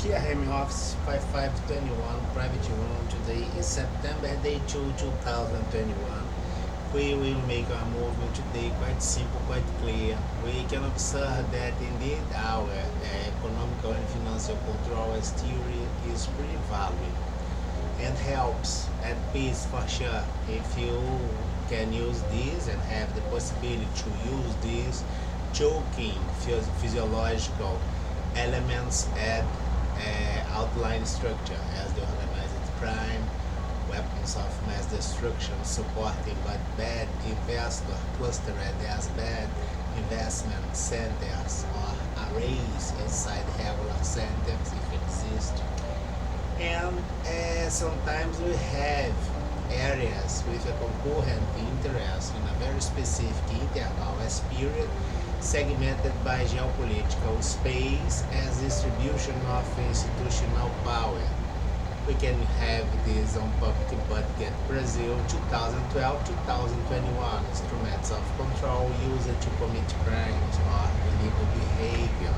Here Home Office 5521 Private Room. Today is September day 2, 2021. We will make our movement today quite simple, quite clear. We can observe that indeed our economical and financial control as theory is pretty valid and helps and pays for sure if you can use this and have the possibility to use this choking physiological elements and outline structure as the organized crime, weapons of mass destruction supporting but bad investor clustered as bad investment centers or arrays inside regular centers if exist. And sometimes we have areas with a concurrent interest in a very specific interval as period segmented by geopolitical space as distribution of institutional power. We can have this on Public Budget Brazil 2012-2021 instruments of control used to commit crimes or illegal behavior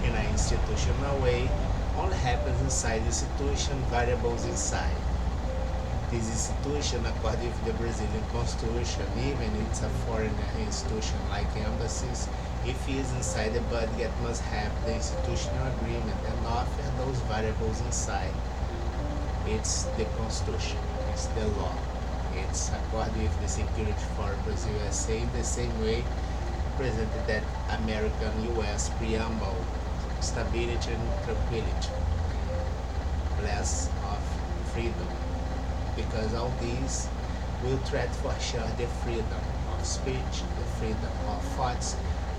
in an institutional way only happens inside the institution, variables inside. This institution, according to the Brazilian Constitution, even it's a foreign institution like embassies, if it is inside the budget, must have the institutional agreement and offer those variables inside. It's the Constitution, it's the law. It's according to the Security for Brazil USA, the same way presented that American US preamble, stability and tranquility, less of freedom. Because all these will threat for sure the freedom of speech, the freedom of thoughts,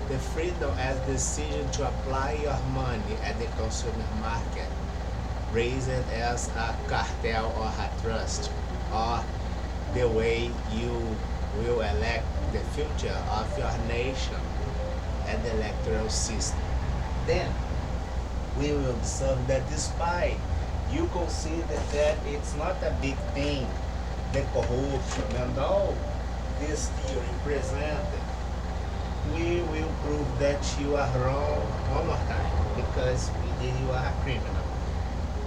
the freedom as decision to apply your money at the consumer market, raised as a cartel or a trust, or the way you will elect the future of your nation at the electoral system. Then we will observe that despite you consider that it's not a big thing, the corruption and all this theory presented, we will prove that you are wrong one more time because you are a criminal.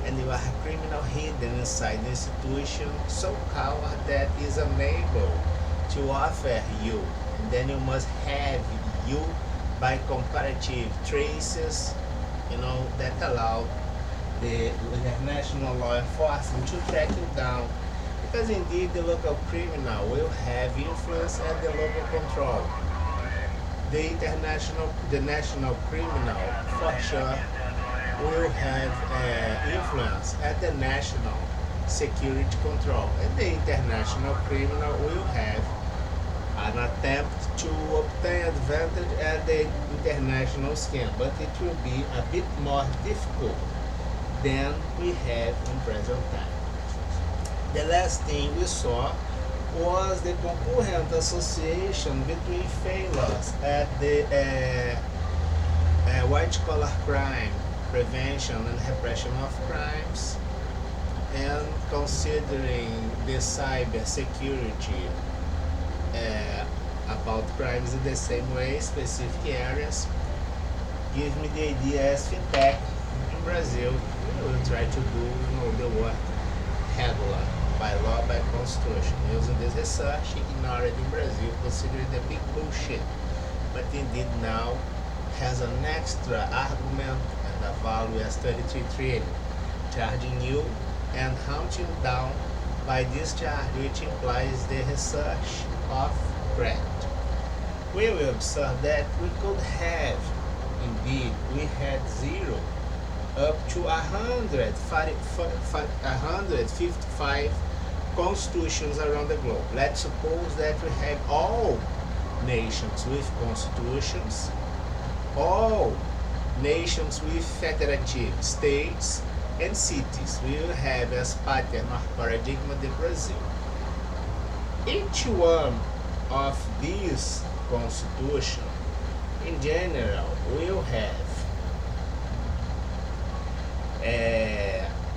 And you are a criminal hidden inside the institution so called that is unable to offer you. And then you must have you by comparative traces, that allow the international law enforcement to track you down, because indeed the local criminal will have influence at the local control. The national criminal for sure will have influence at the national security control, and the international criminal will have an attempt to obtain advantage at the international scheme, but it will be a bit more difficult than we have in present time. The last thing we saw was the concurrent association between failures at the white-collar crime prevention and repression of crimes, and considering the cyber security about crimes in the same way, specific areas, give me the idea as feedback. In Brazil, we will try to do the work regular, by law, by constitution. Using this research, ignored in Brazil, considering the big bullshit, but indeed now has an extra argument and a value as 33 trillion, charging you and hunting down by discharge, which implies the research of grant. We will observe that we could have, indeed, we had 0 up to 155 constitutions around the globe. Let's suppose that we have all nations with constitutions, all nations with federative states and cities. We will have as pattern or paradigm the Brazil. Each one of these constitutions in general will have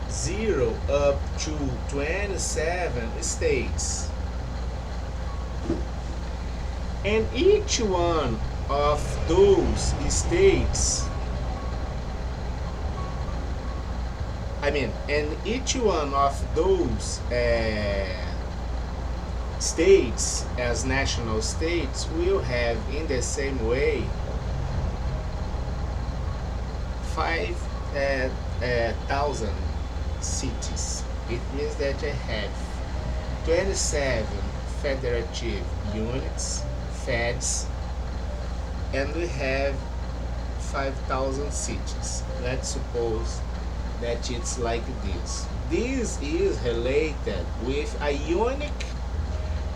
0 up to 27 states, and each one of those states I mean, and each one of those states as national states will have in the same way 5,000 cities. It means that I have 27 federative units, feds, and we have 5,000 cities. Let's suppose that it's like this. This is related with a unique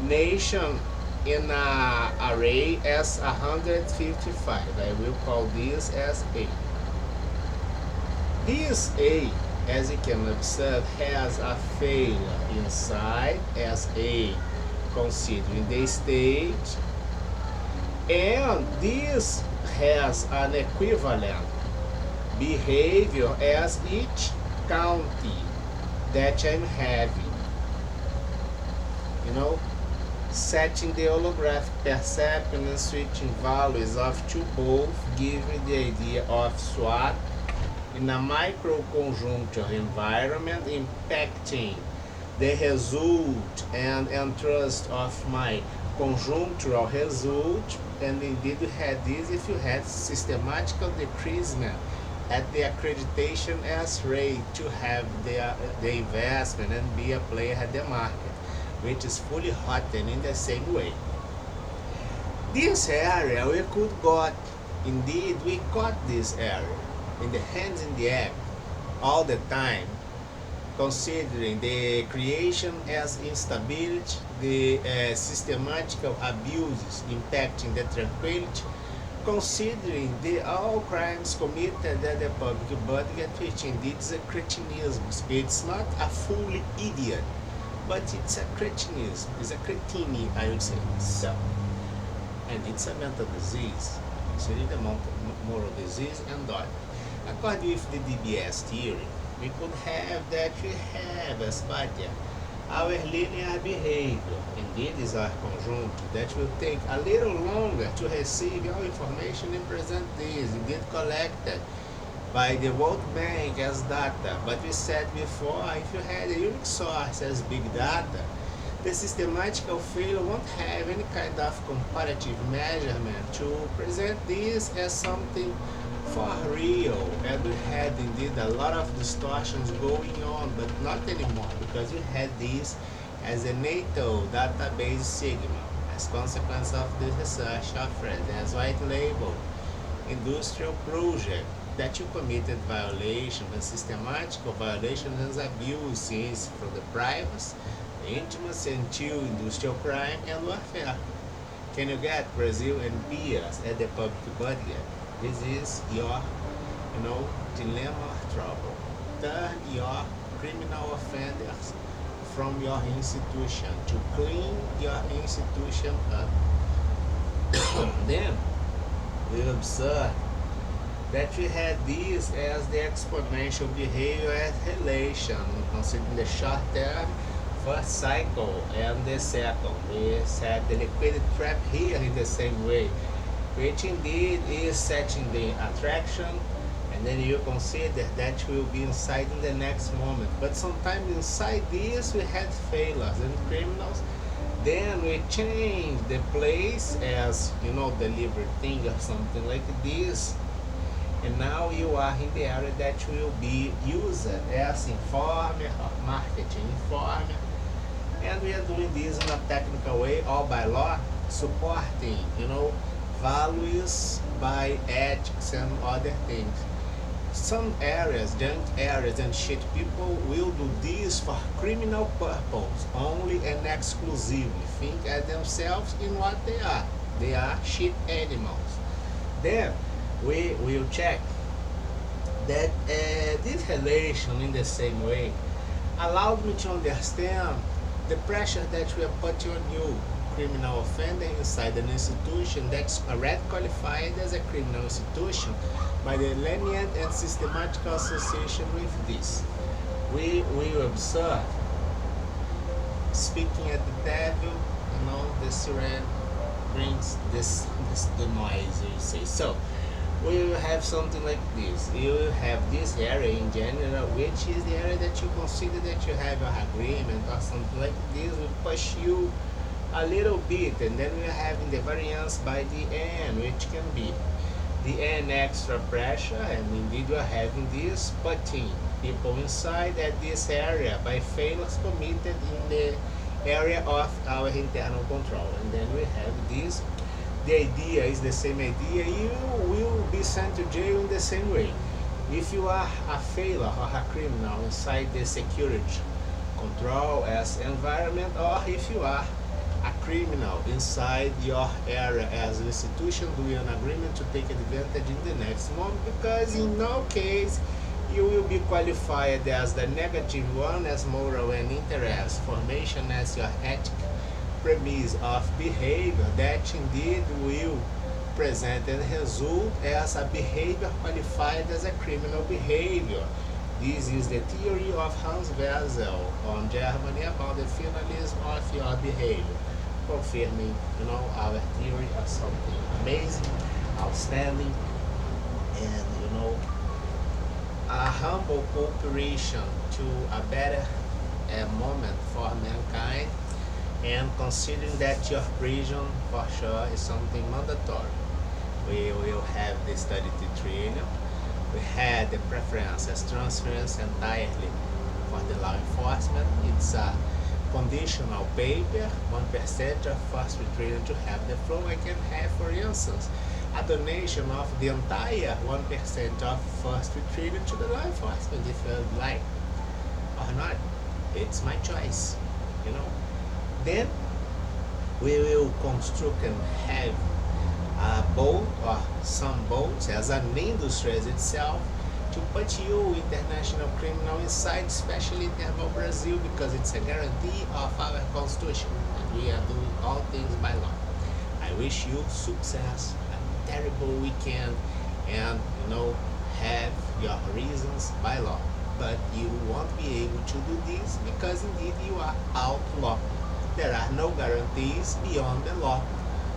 nation in an array as 155. I will call this as A. This A, as you can observe, has a failure inside as A, considering the state, and this has an equivalent behavior as each county that I'm having. You know, setting the holographic perception and switching values of to both, giving the idea of swap in a micro-conjuncture environment, impacting the result and interest of my conjunctural result. And indeed we had this if you had systematical decreasement at the accreditation as rate to have the investment and be a player at the market, which is fully hot and in the same way. This area we could got, indeed we got this area in the hands in the app all the time, considering the creation as instability, the systematical abuses impacting the tranquility, considering the all crimes committed at the public budget, which indeed is a cretinism. It's not a fully idiot, but it's a cretinism, it's a cretini, I would say. So, and it's a mental disease, it's really the moral disease and that. According with the DBS theory, we could have that we have as Patia our linear behavior. Indeed, is our conjunct that will take a little longer to receive our information and present this. Indeed, collected by the World Bank as data. But we said before, if you had a unique source as big data, the systematical failure won't have any kind of comparative measurement to present this as something for real. And we had indeed a lot of distortions going on, but not anymore, because we had this as a NATO database signal as consequence of the research offered as white label industrial project that you committed violation and systematical violations and abuses from the privacy, the intimacy until industrial crime and warfare. Can you get Brazil and peers at the public budget? This is your, dilemma or trouble. Turn your criminal offenders from your institution to clean your institution up. Then we observe that we had this as the exponential behavior as relation, considering the short term first cycle and the second. We set the liquidity trap here in the same way, which indeed is setting the attraction, and then you consider that will be inside in the next moment. But sometimes inside this we had failures and criminals. Then we change the place as deliberate thing or something like this, and now you are in the area that will be used as informer or marketing informer, and we are doing this in a technical way, all by law, supporting values by ethics and other things. Some areas, junk areas and shit people will do this for criminal purpose only and exclusively. Think at themselves in what they are. They are shit animals. Then we will check that this relation in the same way allowed me to understand the pressure that we are putting on you, criminal offender inside an institution that's already qualified as a criminal institution by the lenient and systematical association with this. We observe, speaking at the devil, the siren brings the noise, you say. So we will have something like this. You will have this area in general, which is the area that you consider that you have an agreement or something like this, will push you a little bit, and then we are having the variance by the end, which can be the end extra pressure, and indeed we are having this putting people inside at this area by failures committed in the area of our internal control. And then we have this. The idea is the same idea. You will be sent to jail in the same way. If you are a failure or a criminal inside the security control as environment, or if you are a criminal inside your area as an institution doing an agreement to take advantage in the next month, because in no case you will be qualified as the negative one, as moral and interest formation as your ethic premise of behavior that indeed will present and result as a behavior qualified as a criminal behavior. This is the theory of Hans Wessel on Germany about the finalism of your behavior, confirming, our theory of something amazing, outstanding, and a humble cooperation to a better moment for mankind, and considering that your prison for sure is something mandatory. We will have the study trillion. We had the preference as transference entirely for the law enforcement. It's a conditional paper, 1% of first trillion to have the flow. I can have, for instance, a donation of the entire 1% of first trillion to the law enforcement if I would like or not. It's my choice. Then we will construct and have a boat or some boats as an industry as itself to put you international criminal inside, especially in terms of Brazil, because it's a guarantee of our constitution and we are doing all things by law. I wish you success, a terrible weekend, and have your reasons by law, but you won't be able to do this because indeed you are outlaw. There are no guarantees beyond the law.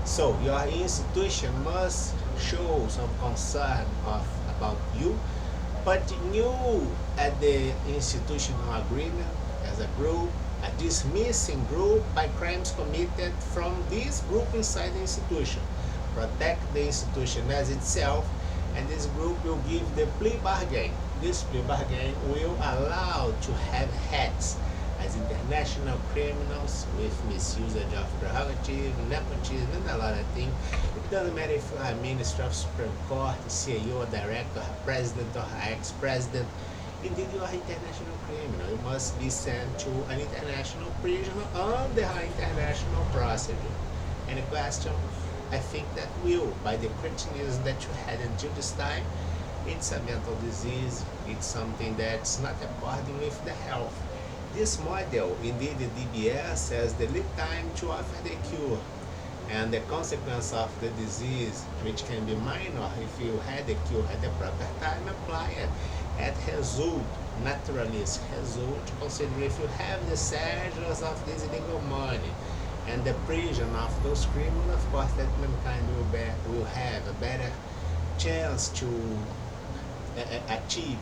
So your institution must show some concern about you, but you at the institutional agreement as a group, a dismissing group by crimes committed from this group inside the institution. Protect the institution as itself, and this group will give the plea bargain. This plea bargain will allow to have heads as international criminals with misuse of prerogative, nepotism, and a lot of things. It doesn't matter if you are a minister of Supreme Court, CEO, a director, a president, or an ex-president. Indeed, you are an international criminal. You must be sent to an international prison under an international procedure. Any question? I think that will, by the criticism that you had until this time, it's a mental disease. It's something that's not according with the health. This model, indeed the DBS, has the lead time to offer the cure, and the consequence of the disease, which can be minor if you had the cure at the proper time, applied at result, naturalist result, consider if you have the seizures of this illegal money and the prison of those criminals, of course that mankind will have a better chance to achieve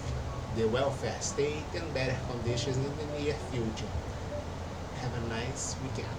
the welfare state and better conditions in the near future. Have a nice weekend.